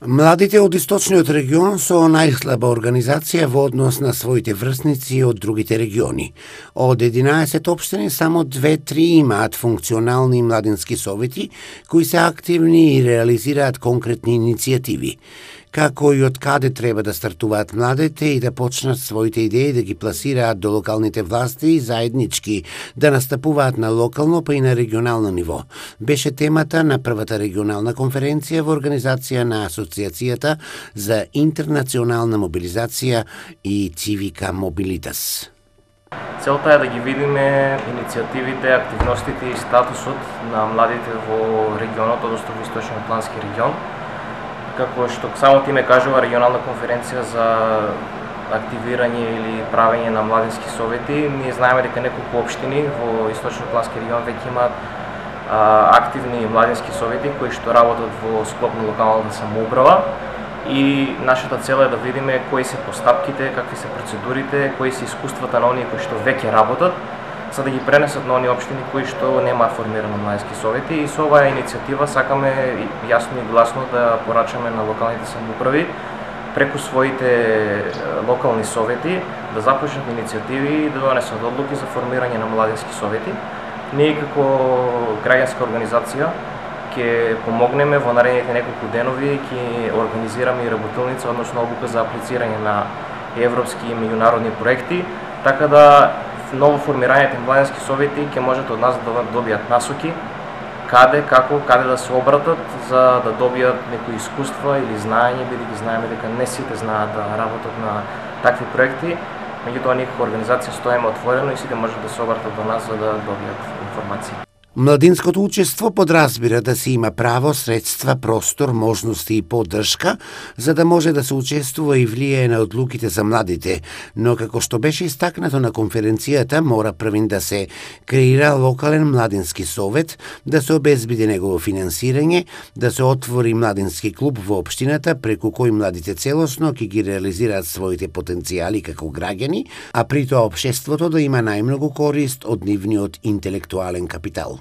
Младите од источниот регион со најслаба организација во однос на своите врсници од другите региони. Од 11 општини само 2-3 имаат функционални младински совети кои се активни и реализираат конкретни иницијативи. Како и од каде треба да стартуваат младите и да почнат своите идеи да ги пласираат до локалните власти и заеднички да настапуваат на локално па и на регионално ниво. Беше темата на првата регионална конференција во организација на Асоциацијата за интернационална мобилизација и Цивика Мобилитас. Целта е да ги видиме иницијативите, активностите и статусот на младите во регионот, односно во Источно-Атлантски регион. Како што самото име кажува, регионална конференција за активирање или правење на младински совети, ние знаеме дека неколку општини во Источно-Атлантски регион веќе имаат активни младински совети кои што работат во склоп на локалната самоуправа и нашата цел е да видиме кои се постапките, какви се процедурите, кои се искуствата на оние кои што веќе работат, за да ги пренесат на оние општини кои што немаат формирано младински совети. И со оваа иницијатива сакаме јасно и гласно да порачаме на локалните самоуправи преку своите локални совети да започнат иницијативи и да донесат одлуки за формирање на младински совети. Ние како граѓанска организација ќе помогнеме во наредните неколку денови, ќе организираме и работилница, односно обука за аплицирање на европски и меѓународни проекти, така да ново формираните младински совети ќе можат од нас да добијат насоки каде, како, каде да се обратат за да добијат некои искуства или знаење, бидејќи знаеме дека не сите знаат да работат на такви проекти. Меѓутоа, ние како организација стоиме отворено и сите можат да се обратат до нас за да добијат информации. Младинското учество подразбира да се има право, средства, простор, можности и поддршка за да може да се учествува и влијае на одлуките за младите, но како што беше истакнато на конференцијата, мора првин да се креира локален младински совет, да се обезбеди негово финансирање, да се отвори младински клуб во општината преку кој младите целосно ќе ги реализираат своите потенцијали како граѓани, а при тоа општеството да има најмногу корист од нивниот интелектуален капитал.